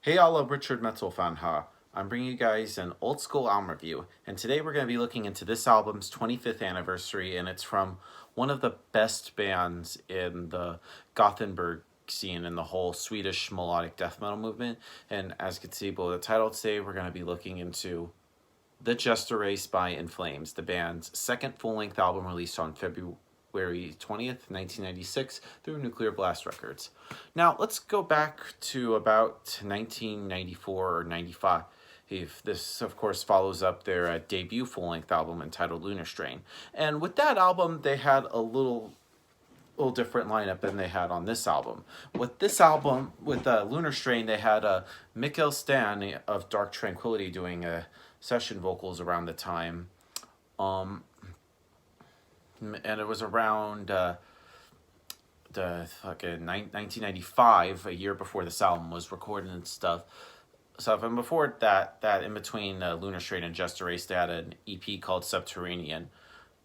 Hey alla, Richard Metzel fan ha. I'm bringing you guys an old school album review, and today we're going to be looking into this album's 25th anniversary, and it's from one of the best bands in the Gothenburg scene and the whole Swedish melodic death metal movement. And as you can see below the title today, we're going to be looking into the Jester Race by In Flames, the band's second full-length album released on February 20th, 1996 through Nuclear Blast Records. Now, let's go back to about 1994 or 95. This, of course, follows up their debut full-length album entitled Lunar Strain. And with that album, they had a little different lineup than they had on this album. With this album, with Lunar Strain, they had Mikael Stan of Dark Tranquillity doing session vocals around the time. And it was around the fucking 1995, a year before this album was recorded and stuff. And before that in between Lunar Strain and Jester Race, they had an EP called Subterranean.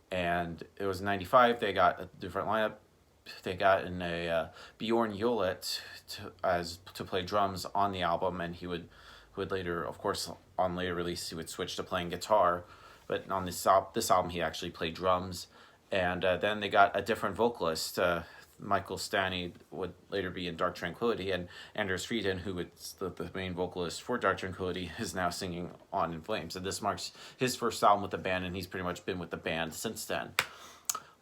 And it was in 95, they got a different lineup. They got in a Bjorn Hjulet to play drums on the album, and he would later, of course, on later release, he would switch to playing guitar. But on this album, he actually played drums. And then they got a different vocalist. Michael Stanny would later be in Dark Tranquillity, and Anders Frieden, who was the main vocalist for Dark Tranquillity, is now singing on In Flames. And this marks his first album with the band, and he's pretty much been with the band since then.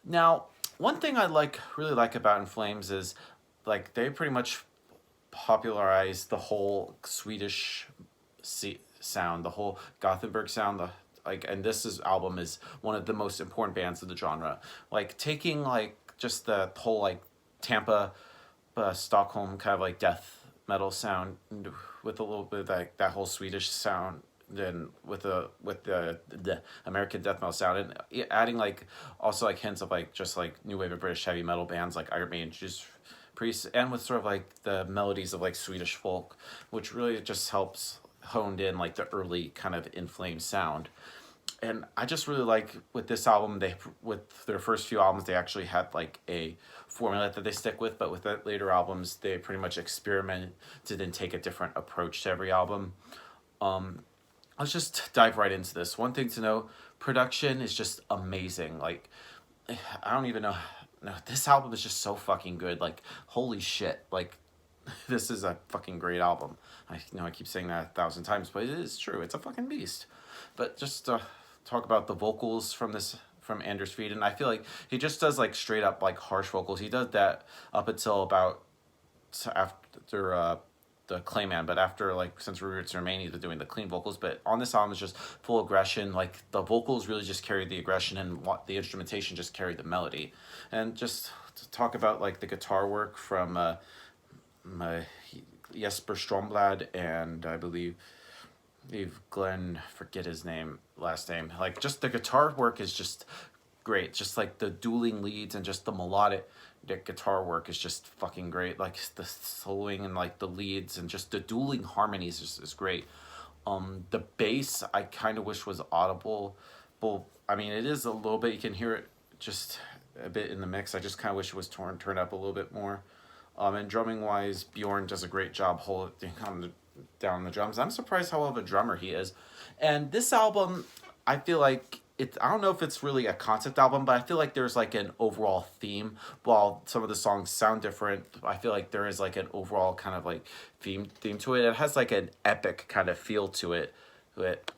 Now, one thing I really like about In Flames is they pretty much popularized the whole Swedish sound, the whole Gothenburg sound, and album is one of the most important bands of the genre. Taking just the whole Tampa, Stockholm kind of death metal sound with a little bit of that whole Swedish sound, then with the American death metal sound, and adding also hints of just new wave of British heavy metal bands like Iron Maiden, Judas Priest, and with sort of the melodies of Swedish folk, which really just helps honed in the early kind of In Flames sound. And I just really like with this album, with their first few albums, they actually had a formula that they stick with, but with the later albums, they pretty much experimented and take a different approach to every album. Let's just dive right into this. One thing to know, production is just amazing. I don't even know. No, this album is just so fucking good. Holy shit. This is a fucking great album. I know I keep saying that 1,000 times, but it is true. It's a fucking beast. But just talk about the vocals from Anders Frieden. I feel like he just does straight up harsh vocals. He does that up until about after the Clayman, but after since Roots and Remain, they're doing the clean vocals. But on this album is just full aggression. The vocals really just carried the aggression, and the instrumentation just carried the melody. And just to talk about the guitar work from Jesper Stromblad and I believe Glenn, forget his last name. Just the guitar work is just great. Just the dueling leads and just the melodic guitar work is just fucking great. The soloing and the leads and just the dueling harmonies is great. The bass I kind of wish was audible. Well, I mean, it is a little bit. You can hear it just a bit in the mix. I just kind of wish it was turned up a little bit more. And drumming wise, Bjorn does a great job holding down the drums. I'm surprised how well of a drummer he is. And this album, I feel I don't know if it's really a concept album, but I feel there's an overall theme. While some of the songs sound different, I feel there is an overall kind of theme to it. It has an epic kind of feel to it. It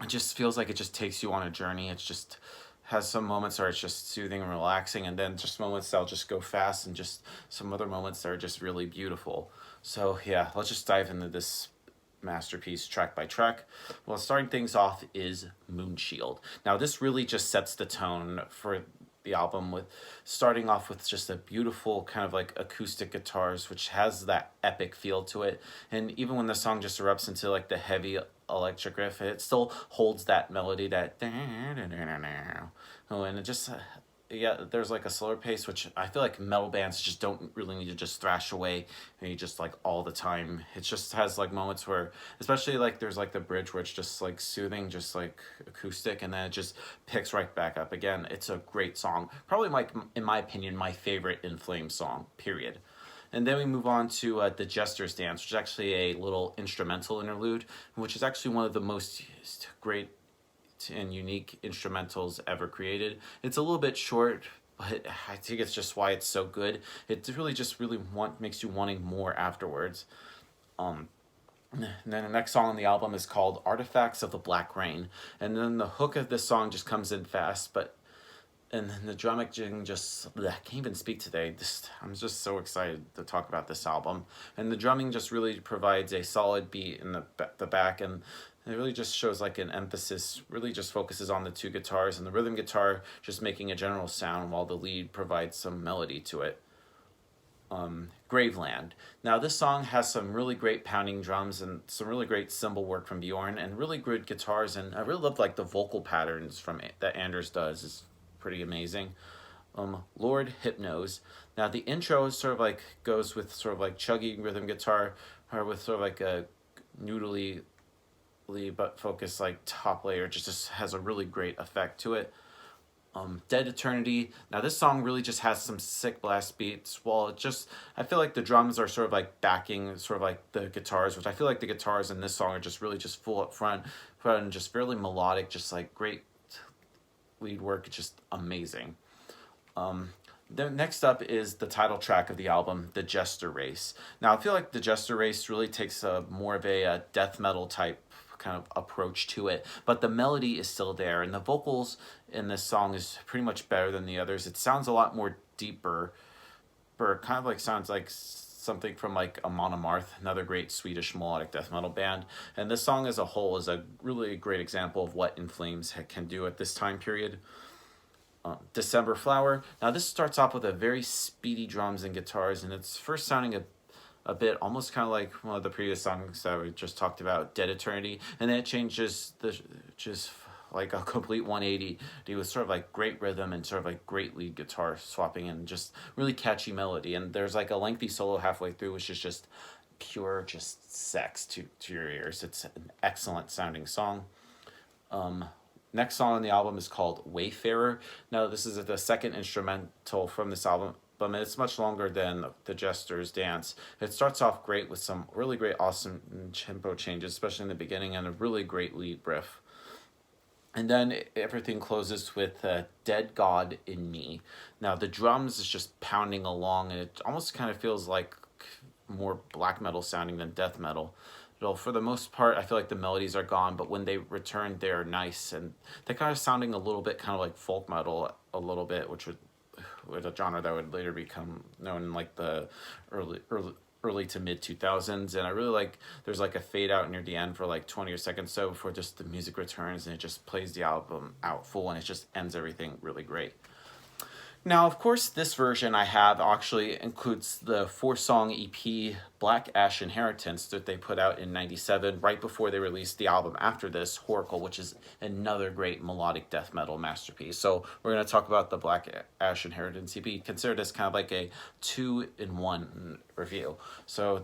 just feels it just takes you on a journey. It's just has some moments where it's just soothing and relaxing, and then just moments that'll just go fast, and just some other moments that are just really beautiful. So yeah, let's just dive into this masterpiece track by track. Well, starting things off is Moonshield. Now this really just sets the tone for the album, with starting off with just a beautiful kind of acoustic guitars, which has that epic feel to it. And even when the song just erupts into the heavy electric riff, it still holds that melody, that and it just there's a slower pace, which I feel metal bands just don't really need to just thrash away just all the time. It just has moments where, especially there's the bridge where it's just soothing, just acoustic, and then it just picks right back up again. It's a great song, probably in my opinion, my favorite In Flames song, period. And then we move on to the Jester's Dance, which is actually a little instrumental interlude, which is actually one of the most great and unique instrumentals ever created. It's a little bit short, but I think it's just why it's so good. It really makes you wanting more afterwards. And then the next song on the album is called Artifacts of the Black Rain. And then the hook of this song just comes in fast, and then the drumming just, I can't even speak today. I'm just so excited to talk about this album. And the drumming just really provides a solid beat in the back, and it really just shows like an emphasis, really just focuses on the two guitars, and the rhythm guitar just making a general sound while the lead provides some melody to it. Graveland. Now this song has some really great pounding drums and some really great cymbal work from Bjorn and really good guitars, and I really love like the vocal patterns that Anders does is pretty amazing. Lord Hypnose. Now the intro sort of like goes with sort of like chuggy rhythm guitar, or with sort of like a noodly but focused like top layer. Just has a really great effect to it. Dead Eternity. Now this song really just has some sick blast beats. Well, I feel like the drums are sort of like backing sort of like the guitars, which I feel like the guitars in this song are just really just full up front and just fairly melodic, just like great lead work, just amazing. Then next up is the title track of the album, The Jester Race. Now I feel like The Jester Race really takes more of a death metal type kind of approach to it, but the melody is still there, and the vocals in this song is pretty much better than the others. It sounds a lot more deeper, but kind of like sounds like something from like Amon Amarth, another great Swedish melodic death metal band. And this song as a whole is a really great example of what In Flames can do at this time period. December Flower. Now this starts off with a very speedy drums and guitars, and it's first sounding a bit almost kind of like one of the previous songs that we just talked about, Dead Eternity, and then it changes just like a complete 180 with sort of like great rhythm and sort of like great lead guitar swapping and just really catchy melody, and there's like a lengthy solo halfway through which is just pure just sex to your ears. It's an excellent sounding song. Next song on the album is called Wayfarer. Now this is the second instrumental from this album, but it's much longer than the Jester's Dance. It starts off great with some really great awesome tempo changes, especially in the beginning, and a really great lead riff. And then everything closes with Dead God in Me. Now the drums is just pounding along, and it almost kind of feels like more black metal sounding than death metal. Though for the most part, I feel like the melodies are gone, but when they return, they're nice, and they're kind of sounding a little bit kind of like folk metal a little bit, which would a genre that would later become known in like the early to mid 2000s. And I really like, there's like a fade out near the end for like 20 or seconds so before just the music returns, and it just plays the album out full, and it just ends everything really great. Now, of course, this version I have actually includes the 4-song EP Black Ash Inheritance that they put out in '97, right before they released the album after this, Horacle, which is another great melodic death metal masterpiece. So we're going to talk about the Black Ash Inheritance EP. Consider this kind of like a 2-in-1 review. So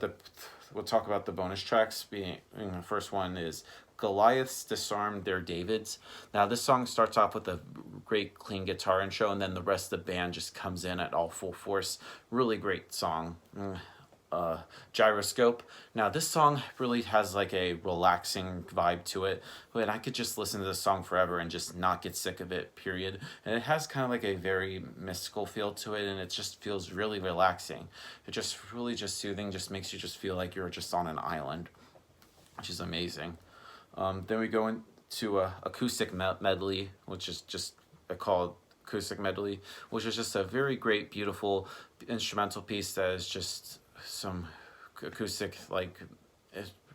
we'll talk about the bonus tracks. The first one is Goliaths Disarmed Their Davids. Now this song starts off with a great clean guitar intro, and then the rest of the band just comes in at all full force. Really great song. Gyroscope. Now this song really has like a relaxing vibe to it, and I could just listen to this song forever and just not get sick of it, period. And it has kind of like a very mystical feel to it, and it just feels really relaxing. It just really just soothing, just makes you just feel like you're just on an island, which is amazing. Then we go into Acoustic Medley, which is just called Acoustic Medley, which is just a very great, beautiful instrumental piece that is just some acoustic like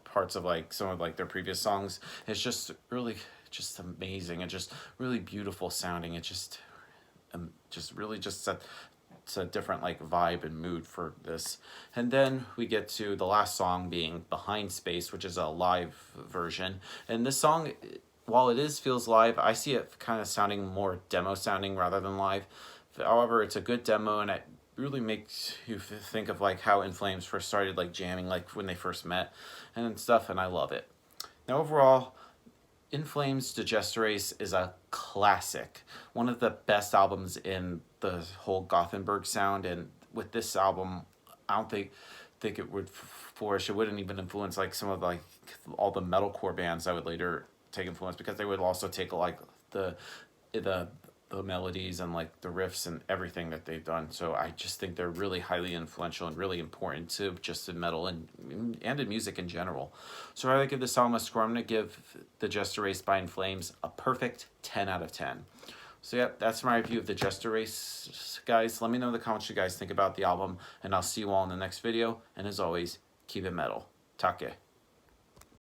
parts of like some of like their previous songs. It's just really just amazing and just really beautiful sounding. It just really just it's a different like vibe and mood for this. And then we get to the last song being Behind Space, which is a live version. And this song, while it feels live, I see it kind of sounding more demo sounding rather than live. However, it's a good demo, and it really makes you think of like how In Flames first started like jamming, like when they first met and stuff, and I love it. Now overall, In Flames to Jester Race is a classic, one of the best albums in the whole Gothenburg sound, and with this album I don't think it would flourish. It wouldn't even influence like some of like all the metalcore bands that would later take influence, because they would also take like the the melodies and like the riffs and everything that they've done. So I just think they're really highly influential and really important to just in metal and in music in general. So I give this album a score. I'm going to give the Jester Race by In Flames a perfect 10 out of 10. So yeah, that's my review of the Jester Race, guys. Let me know in the comments what you guys think about the album, and I'll see you all in the next video. And as always, keep it metal. Take.